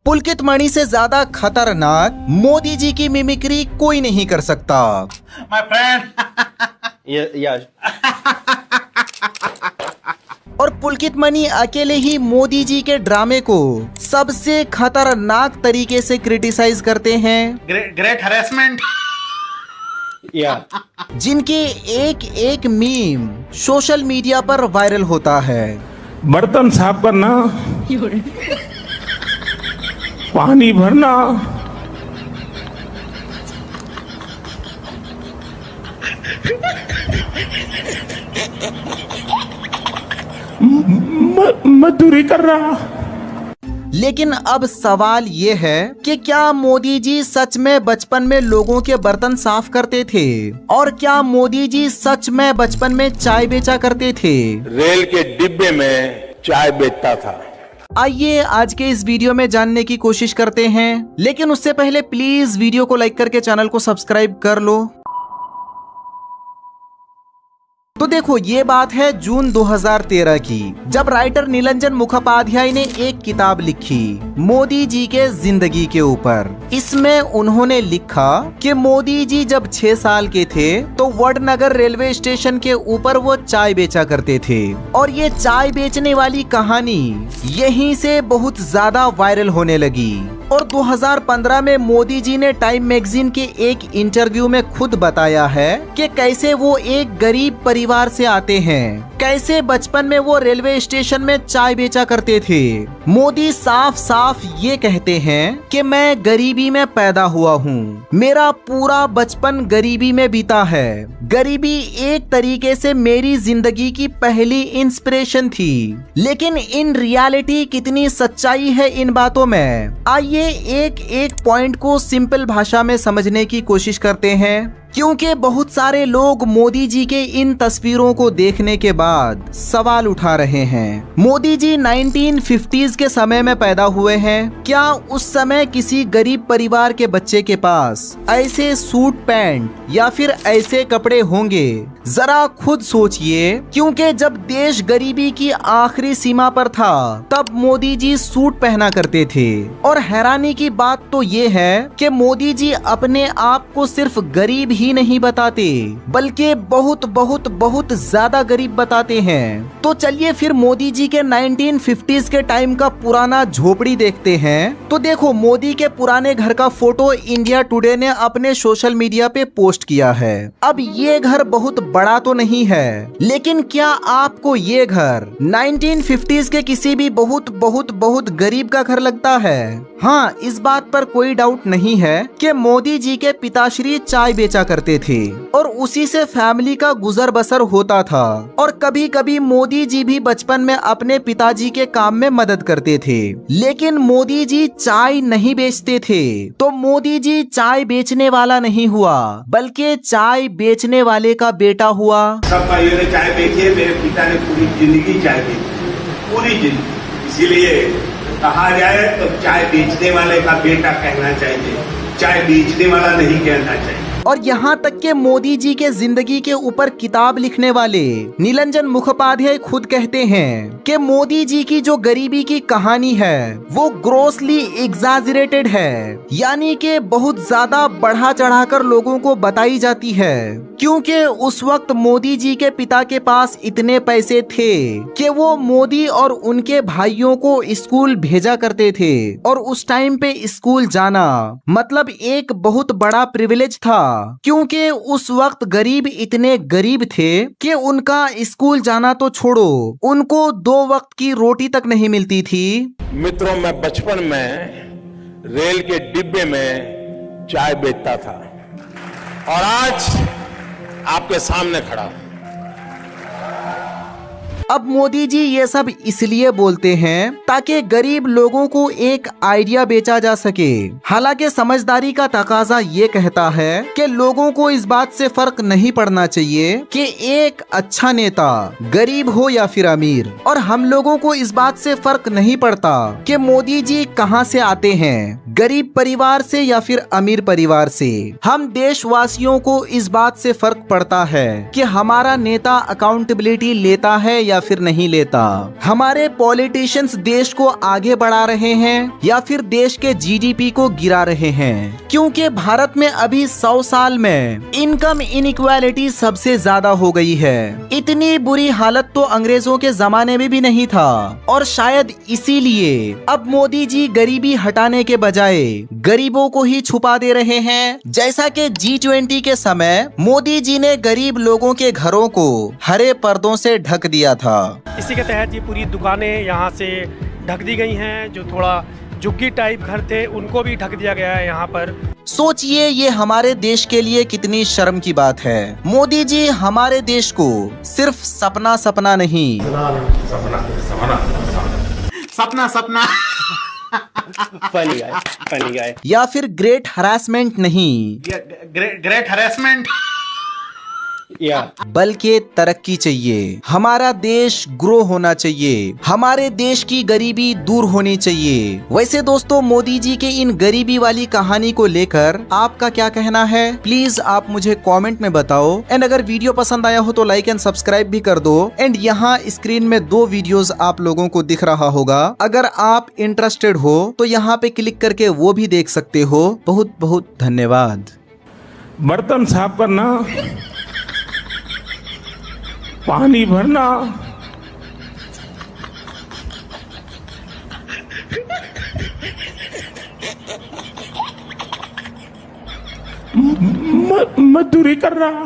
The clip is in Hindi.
पुलकित मणि से ज्यादा खतरनाक मोदी जी की मिमिक्री कोई नहीं कर सकता। My friend. Yeah. और पुलकित मणि अकेले ही मोदी जी के ड्रामे को सबसे खतरनाक तरीके से क्रिटिसाइज करते हैं। Great harassment. Yeah. जिनके एक एक मीम सोशल मीडिया पर वायरल होता है। बर्तन साफ करना, पानी भरना, मजदूरी कर रहा। लेकिन अब सवाल ये है कि क्या मोदी जी सच में बचपन में लोगों के बर्तन साफ करते थे? और क्या मोदी जी सच में बचपन में चाय बेचा करते थे? रेल के डिब्बे में चाय बेचता था। आइए आज के इस वीडियो में जानने की कोशिश करते हैं, लेकिन उससे पहले प्लीज वीडियो को लाइक करके चैनल को सब्सक्राइब कर लो। तो देखो, ये बात है जून 2013 की, जब राइटर नीलंजन मुखोपाध्याय ने एक किताब लिखी मोदी जी के जिंदगी के ऊपर। इसमें उन्होंने लिखा कि मोदी जी जब 6 साल के थे तो वडनगर रेलवे स्टेशन के ऊपर वो चाय बेचा करते थे, और ये चाय बेचने वाली कहानी यहीं से बहुत ज्यादा वायरल होने लगी। और 2015 में मोदी जी ने टाइम मैगजीन के एक इंटरव्यू में खुद बताया है कि कैसे वो एक गरीब परिवार से आते हैं, कैसे बचपन में वो रेलवे स्टेशन में चाय बेचा करते थे। मोदी साफ साफ ये कहते हैं कि मैं गरीबी में पैदा हुआ हूँ, मेरा पूरा बचपन गरीबी में बीता है। गरीबी एक तरीके से मेरी जिंदगी की पहली इंस्पिरेशन थी। लेकिन इन रियलिटी कितनी सच्चाई है इन बातों में, आइए एक एक पॉइंट को सिंपल भाषा में समझने की कोशिश करते हैं। क्योंकि बहुत सारे लोग मोदी जी के इन तस्वीरों को देखने के बाद सवाल उठा रहे हैं, मोदी जी 1950s के समय में पैदा हुए हैं, क्या उस समय किसी गरीब परिवार के बच्चे के पास ऐसे सूट पैंट या फिर ऐसे कपड़े होंगे? जरा खुद सोचिए, क्योंकि जब देश गरीबी की आखिरी सीमा पर था तब मोदी जी सूट पहना करते थे। और हैरानी की बात तो ये है कि मोदी जी अपने आप को सिर्फ गरीब ही नहीं बताते, बल्कि बहुत बहुत बहुत ज्यादा गरीब बताते हैं। तो चलिए फिर मोदी जी के 1950s के टाइम का पुराना झोपड़ी देखते हैं। तो देखो, मोदी के पुराने घर का फोटो इंडिया टुडे ने अपने सोशल मीडिया पे पोस्ट किया है। अब ये घर बहुत बड़ा तो नहीं है, लेकिन क्या आपको ये घर 1950s के किसी भी बहुत बहुत बहुत गरीब का घर लगता है? हाँ, इस बात पर कोई डाउट नहीं है कि मोदी जी के पिताश्री चाय बेचा करते थे और उसी से फैमिली का गुजर बसर होता था। और कभी कभी मोदी जी भी बचपन में अपने पिताजी के काम में मदद करते थे। लेकिन मोदी जी चाय नहीं बेचते थे, तो मोदी जी चाय बेचने वाला नहीं हुआ, बल्कि चाय बेचने वाले का बेटा हुआ। सब भाइयों ने चाय बेची है, मेरे पिता ने पूरी जिंदगी चाय बेची, पूरी जिंदगी। इसीलिए कहा जाए तो चाय बेचने वाले का बेटा कहना चाहिए, चाय बेचने वाला नहीं कहना चाहिए। और यहाँ तक के मोदी जी के जिंदगी के ऊपर किताब लिखने वाले नीलंजन मुखोपाध्याय खुद कहते हैं कि मोदी जी की जो गरीबी की कहानी है वो ग्रोसली एग्जैजरेटेड है, यानी कि बहुत ज्यादा बढ़ा चढ़ाकर लोगों को बताई जाती है। क्योंकि उस वक्त मोदी जी के पिता के पास इतने पैसे थे कि वो मोदी और उनके भाइयों को स्कूल भेजा करते थे, और उस टाइम पे स्कूल जाना मतलब एक बहुत बड़ा प्रिविलेज था। क्योंकि उस वक्त गरीब इतने गरीब थे कि उनका स्कूल जाना तो छोड़ो, उनको 2 वक्त की रोटी तक नहीं मिलती थी। मित्रों, मैं बचपन में रेल के डिब्बे में चाय बेचता था और आज आपके सामने खड़ा हूं। अब मोदी जी ये सब इसलिए बोलते हैं ताकि गरीब लोगों को एक आइडिया बेचा जा सके। हालांकि समझदारी का तकाजा ये कहता है कि लोगों को इस बात से फर्क नहीं पड़ना चाहिए कि एक अच्छा नेता गरीब हो या फिर अमीर, और हम लोगों को इस बात से फर्क नहीं पड़ता कि मोदी जी कहां से आते हैं, गरीब परिवार से या फिर अमीर परिवार से। हम देशवासियों को इस बात से फर्क पड़ता है कि हमारा नेता अकाउंटेबिलिटी लेता है या या फिर नहीं लेता। हमारे पॉलिटिशियंस देश को आगे बढ़ा रहे हैं या फिर देश के जीडीपी को गिरा रहे हैं, क्योंकि भारत में अभी 100 साल में इनकम इनइक्वालिटी सबसे ज्यादा हो गई है। इतनी बुरी हालत तो अंग्रेजों के जमाने में भी नहीं था, और शायद इसीलिए अब मोदी जी गरीबी हटाने के बजाय गरीबों को ही छुपा दे रहे हैं। जैसा कि G20 के समय मोदी जी ने गरीब लोगों के घरों को हरे पर्दों से ढक दिया था। इसी के तहत ये पूरी दुकानें यहाँ से ढक दी गई हैं। जो थोड़ा झुग्गी टाइप घर थे उनको भी ढक दिया गया है यहाँ पर। सोचिए ये हमारे देश के लिए कितनी शर्म की बात है। मोदी जी हमारे देश को सिर्फ सपना सपना नहीं, सपना सपना funny guy. या फिर ग्रेट हरासमेंट नहीं, ग्रेट हरेसमेंट Yeah. बल्कि तरक्की चाहिए। हमारा देश ग्रो होना चाहिए, हमारे देश की गरीबी दूर होनी चाहिए। वैसे दोस्तों, मोदी जी के इन गरीबी वाली कहानी को लेकर आपका क्या कहना है, प्लीज आप मुझे कमेंट में बताओ। एंड अगर वीडियो पसंद आया हो तो लाइक एंड सब्सक्राइब भी कर दो। एंड यहाँ स्क्रीन में 2 वीडियोस आप लोगों को दिख रहा होगा, अगर आप इंटरेस्टेड हो तो यहाँ पे क्लिक करके वो भी देख सकते हो। बहुत बहुत धन्यवाद। बर्तन साफ करना, पानी भरना, मजदूरी कर रहा।